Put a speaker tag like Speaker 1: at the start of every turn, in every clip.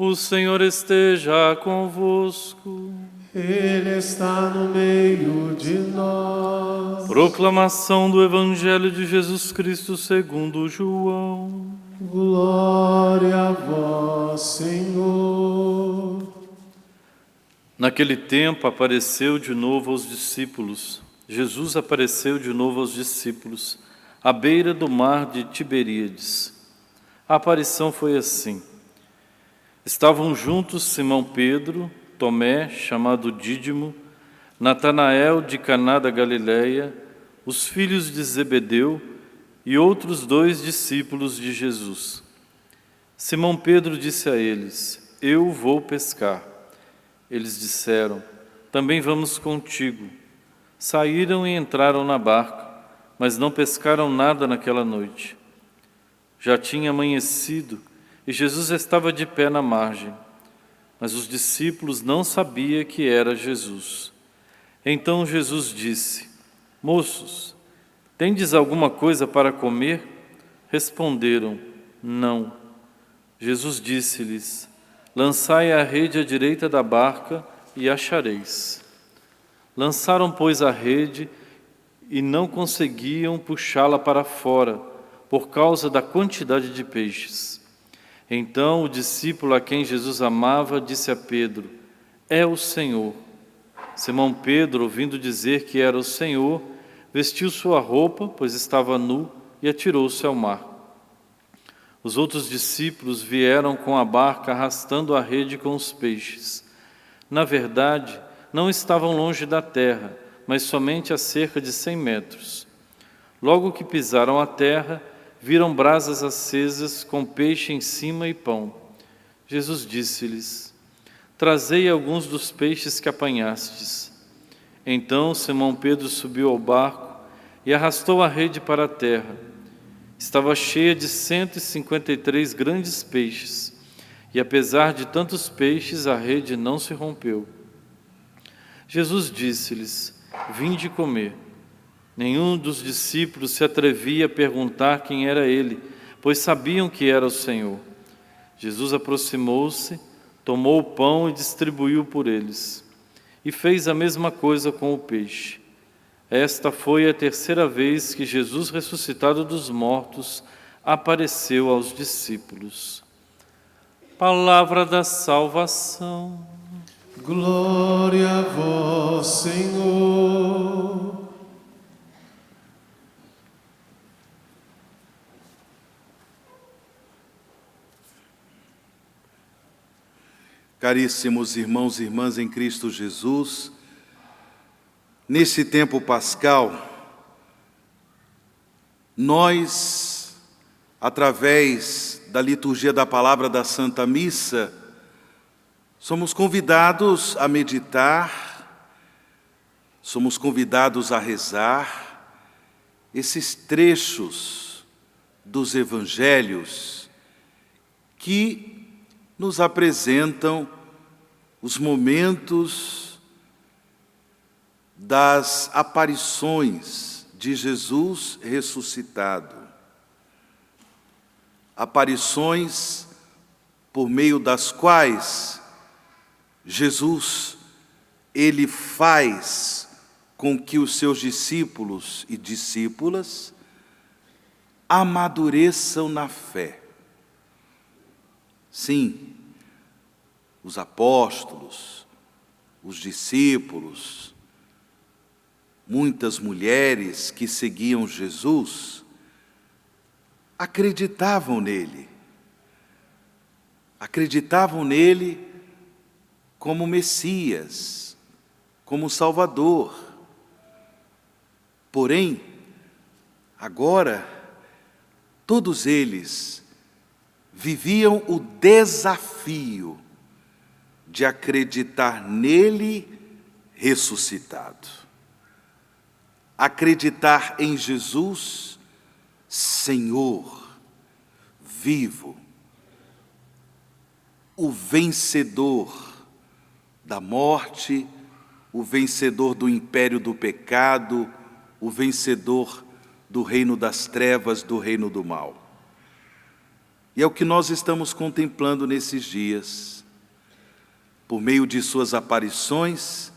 Speaker 1: O Senhor esteja convosco.
Speaker 2: Ele está no meio de nós.
Speaker 1: Proclamação do Evangelho de Jesus Cristo segundo João.
Speaker 2: Glória a vós, Senhor.
Speaker 1: Naquele tempo apareceu de novo aos discípulos. Jesus apareceu de novo aos discípulos, à beira do mar de Tiberíades. A aparição foi assim. Estavam juntos Simão Pedro, Tomé, chamado Dídimo, Natanael de Caná da Galileia, os filhos de Zebedeu e outros 2 discípulos de Jesus. Simão Pedro disse a eles: Eu vou pescar. Eles disseram: Também vamos contigo. Saíram e entraram na barca, mas não pescaram nada naquela noite. Já tinha amanhecido e Jesus estava de pé na margem, mas os discípulos não sabiam que era Jesus. Então Jesus disse: Moços, tendes alguma coisa para comer? Responderam: Não. Jesus disse-lhes: Lançai a rede à direita da barca e achareis. Lançaram, pois, a rede e não conseguiam puxá-la para fora, por causa da quantidade de peixes. Então o discípulo a quem Jesus amava disse a Pedro: É o Senhor. Simão Pedro, ouvindo dizer que era o Senhor, vestiu sua roupa, pois estava nu, e atirou-se ao mar. Os outros discípulos vieram com a barca arrastando a rede com os peixes. Na verdade, não estavam longe da terra, mas somente a cerca de 100 metros. Logo que pisaram a terra, viram brasas acesas com peixe em cima e pão. Jesus disse-lhes: Trazei alguns dos peixes que apanhastes. Então Simão Pedro subiu ao barco e arrastou a rede para a terra. Estava cheia de 153 grandes peixes, e apesar de tantos peixes, a rede não se rompeu. Jesus disse-lhes: Vinde comer. Nenhum dos discípulos se atrevia a perguntar quem era ele, pois sabiam que era o Senhor. Jesus aproximou-se, tomou o pão e distribuiu por eles. E fez a mesma coisa com o peixe. Esta foi a 3ª vez que Jesus, ressuscitado dos mortos, apareceu aos discípulos. Palavra da salvação.
Speaker 2: Glória a vós, Senhor.
Speaker 3: Caríssimos irmãos e irmãs em Cristo Jesus, nesse tempo pascal, nós, através da liturgia da palavra da Santa Missa, somos convidados a meditar, somos convidados a rezar esses trechos dos evangelhos que nos apresentam os momentos das aparições de Jesus ressuscitado. Aparições por meio das quais Jesus, ele faz com que os seus discípulos e discípulas amadureçam na fé. Sim, os apóstolos, os discípulos, muitas mulheres que seguiam Jesus, acreditavam nele como Messias, como Salvador. Porém, agora, todos eles viviam o desafio de acreditar nele ressuscitado. Acreditar em Jesus, Senhor, vivo, o vencedor da morte, o vencedor do império do pecado, o vencedor do reino das trevas, do reino do mal. E é o que nós estamos contemplando nesses dias. Por meio de suas aparições,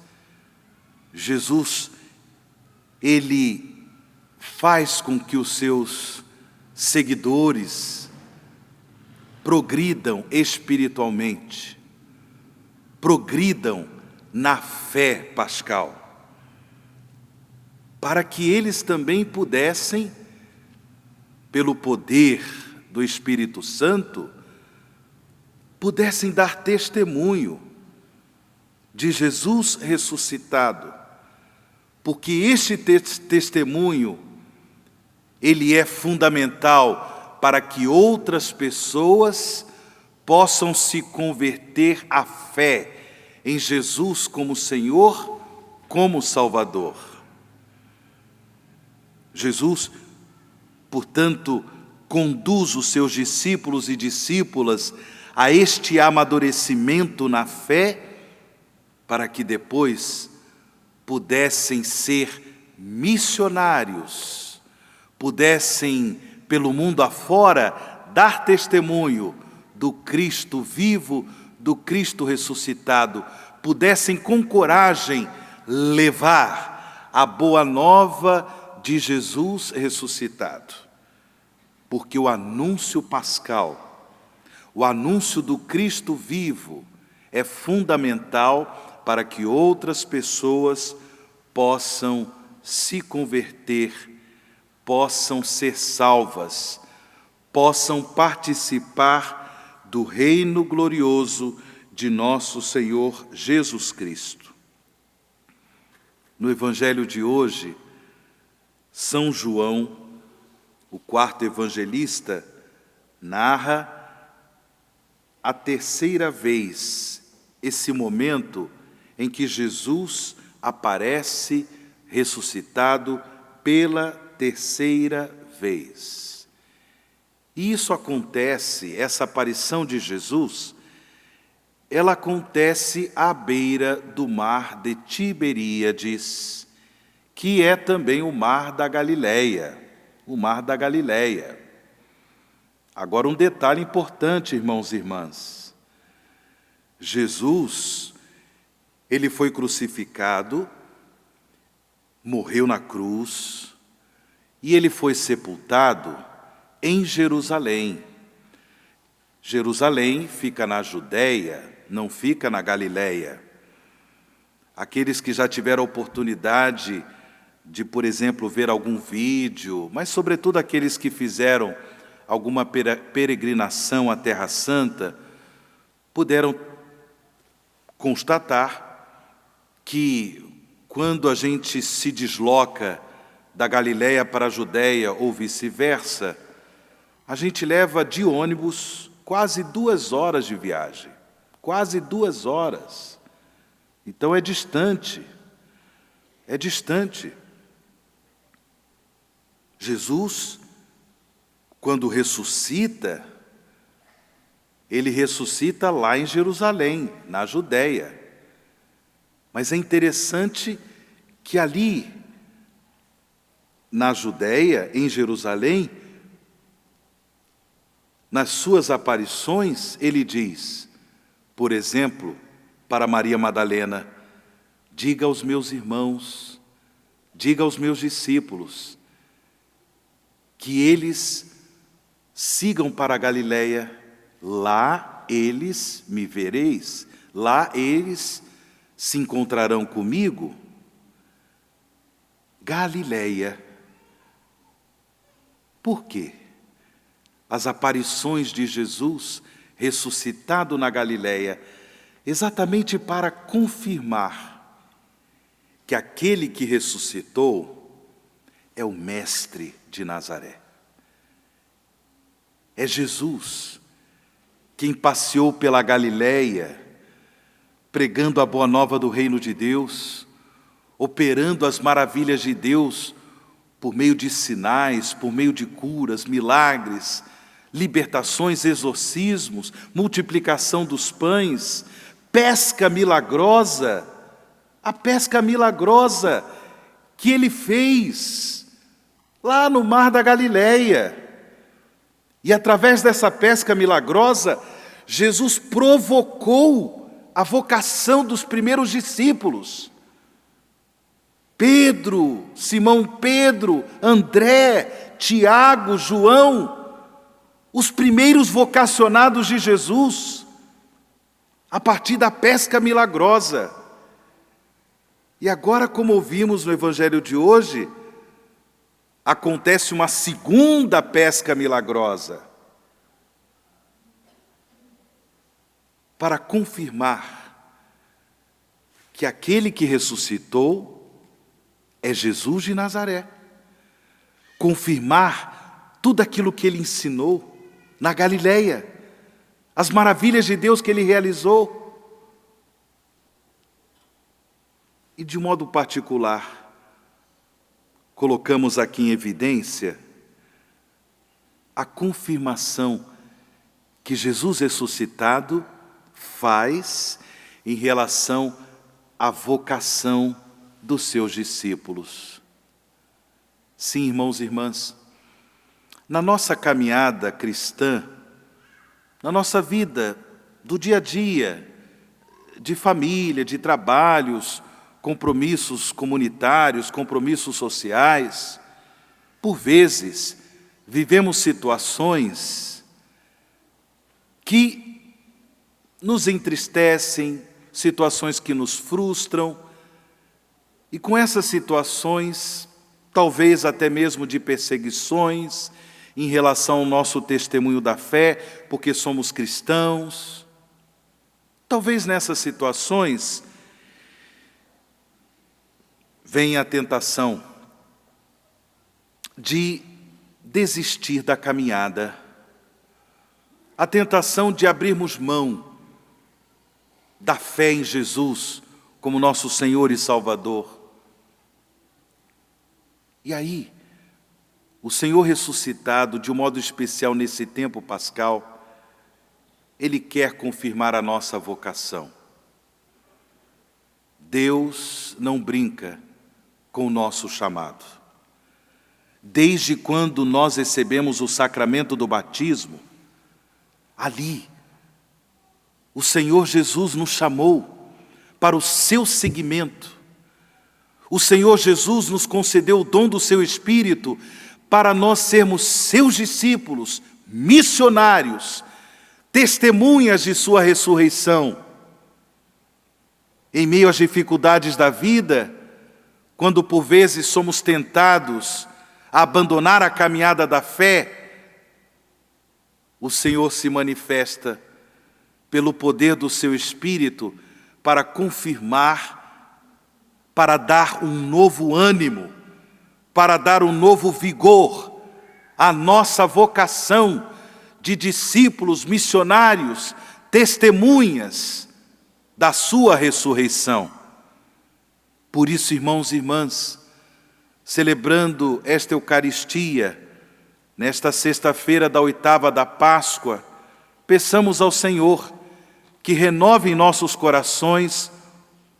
Speaker 3: Jesus, Ele faz com que os seus seguidores progridam espiritualmente, progridam na fé pascal, para que eles também pudessem, pelo poder do Espírito Santo, pudessem dar testemunho de Jesus ressuscitado, porque este testemunho, ele é fundamental para que outras pessoas possam se converter à fé em Jesus como Senhor, como Salvador. Jesus, portanto, conduz os seus discípulos e discípulas a este amadurecimento na fé, para que depois pudessem ser missionários, pudessem, pelo mundo afora, dar testemunho do Cristo vivo, do Cristo ressuscitado, pudessem com coragem levar a boa nova de Jesus ressuscitado. Porque o anúncio pascal, o anúncio do Cristo vivo, é fundamental para que outras pessoas possam se converter, possam ser salvas, possam participar do reino glorioso de nosso Senhor Jesus Cristo. No Evangelho de hoje, São João, o quarto evangelista, narra a terceira vez esse momento em que Jesus aparece ressuscitado pela terceira vez. E isso acontece, essa aparição de Jesus, ela acontece à beira do mar de Tiberíades, que é também o mar da Galileia, o mar da Galileia. Agora um detalhe importante, irmãos e irmãs. Jesus, ele foi crucificado, morreu na cruz, e ele foi sepultado em Jerusalém. Jerusalém fica na Judéia, não fica na Galileia. Aqueles que já tiveram a oportunidade de, por exemplo, ver algum vídeo, mas sobretudo aqueles que fizeram alguma peregrinação à Terra Santa, puderam constatar que quando a gente se desloca da Galileia para a Judéia ou vice-versa, a gente leva de ônibus quase 2 horas de viagem, quase 2 horas. Então é distante, é distante. Jesus, quando ressuscita, ele ressuscita lá em Jerusalém, na Judéia. Mas é interessante que ali, na Judéia, em Jerusalém, nas suas aparições, ele diz, por exemplo, para Maria Madalena, diga aos meus irmãos, diga aos meus discípulos, que eles sigam para a Galileia, lá eles me vereis, lá eles se encontrarão comigo. Galileia. Por quê? As aparições de Jesus ressuscitado na Galileia, exatamente para confirmar que aquele que ressuscitou é o Mestre de Nazaré. É Jesus quem passeou pela Galileia, pregando a boa nova do reino de Deus, operando as maravilhas de Deus por meio de sinais, por meio de curas, milagres, libertações, exorcismos, multiplicação dos pães, pesca milagrosa, a pesca milagrosa que ele fez lá no mar da Galileia. E através dessa pesca milagrosa, Jesus provocou a vocação dos primeiros discípulos. Pedro, Simão Pedro, André, Tiago, João, os primeiros vocacionados de Jesus, a partir da pesca milagrosa. E agora, como ouvimos no Evangelho de hoje, acontece uma segunda pesca milagrosa, para confirmar que aquele que ressuscitou é Jesus de Nazaré. Confirmar tudo aquilo que ele ensinou na Galileia, as maravilhas de Deus que ele realizou. E de modo particular, colocamos aqui em evidência a confirmação que Jesus ressuscitado faz em relação à vocação dos seus discípulos. Sim, irmãos e irmãs, na nossa caminhada cristã, na nossa vida do dia a dia, de família, de trabalhos, compromissos comunitários, compromissos sociais, por vezes vivemos situações que nos entristecem, situações que nos frustram, e com essas situações, talvez até mesmo de perseguições, em relação ao nosso testemunho da fé, porque somos cristãos, talvez nessas situações vem a tentação de desistir da caminhada, a tentação de abrirmos mão da fé em Jesus como nosso Senhor e Salvador. E aí, o Senhor ressuscitado, de um modo especial nesse tempo pascal, Ele quer confirmar a nossa vocação. Deus não brinca com o nosso chamado. Desde quando nós recebemos o sacramento do batismo, ali, o Senhor Jesus nos chamou para o seu seguimento. O Senhor Jesus nos concedeu o dom do seu Espírito para nós sermos seus discípulos, missionários, testemunhas de sua ressurreição. Em meio às dificuldades da vida, quando por vezes somos tentados a abandonar a caminhada da fé, o Senhor se manifesta pelo poder do seu Espírito para confirmar, para dar um novo ânimo, para dar um novo vigor à nossa vocação de discípulos missionários, testemunhas da sua ressurreição. Por isso, irmãos e irmãs, celebrando esta Eucaristia, nesta sexta-feira da oitava da Páscoa, peçamos ao Senhor que renove em nossos corações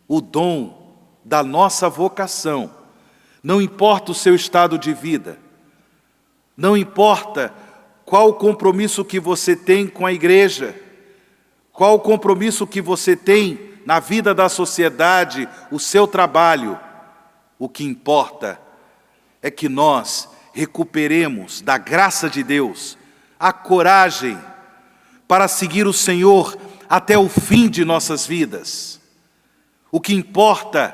Speaker 3: o dom da nossa vocação. Não importa o seu estado de vida, não importa qual o compromisso que você tem com a igreja, qual o compromisso que você tem na vida da sociedade, o seu trabalho. O que importa é que nós recuperemos da graça de Deus a coragem para seguir o Senhor até o fim de nossas vidas. O que importa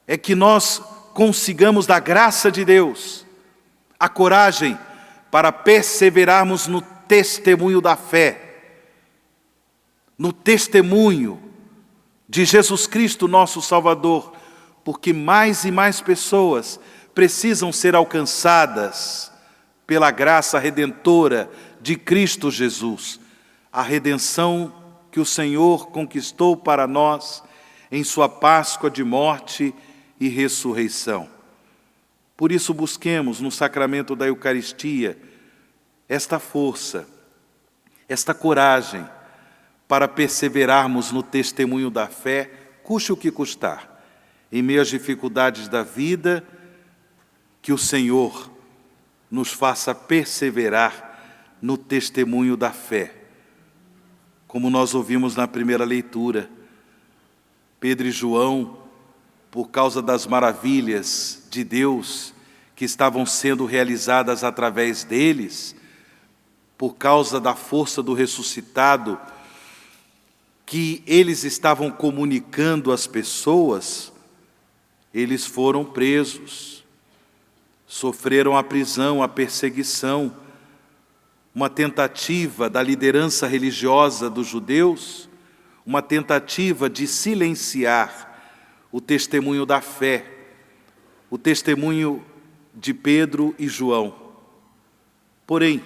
Speaker 3: é que nós consigamos da graça de Deus a coragem para perseverarmos no testemunho da fé, no testemunho de Jesus Cristo, nosso Salvador, porque mais e mais pessoas precisam ser alcançadas pela graça redentora de Cristo Jesus, a redenção que o Senhor conquistou para nós em sua Páscoa de morte e ressurreição. Por isso busquemos no sacramento da Eucaristia esta força, esta coragem para perseverarmos no testemunho da fé, custe o que custar, em meio às dificuldades da vida, que o Senhor nos faça perseverar no testemunho da fé. Como nós ouvimos na primeira leitura, Pedro e João, por causa das maravilhas de Deus que estavam sendo realizadas através deles, por causa da força do ressuscitado que eles estavam comunicando às pessoas, eles foram presos, sofreram a prisão, a perseguição, uma tentativa da liderança religiosa dos judeus, uma tentativa de silenciar o testemunho da fé, o testemunho de Pedro e João. Porém,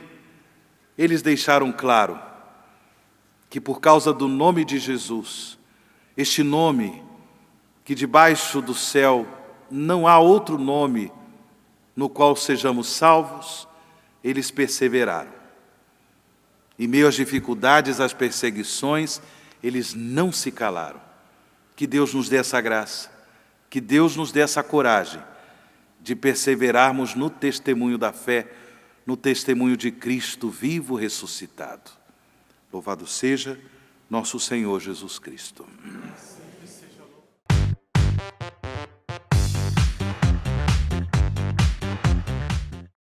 Speaker 3: eles deixaram claro que por causa do nome de Jesus, este nome que debaixo do céu não há outro nome no qual sejamos salvos, eles perseveraram. Em meio às dificuldades, às perseguições, eles não se calaram. Que Deus nos dê essa graça, que Deus nos dê essa coragem de perseverarmos no testemunho da fé, no testemunho de Cristo vivo ressuscitado. Louvado seja nosso Senhor Jesus Cristo.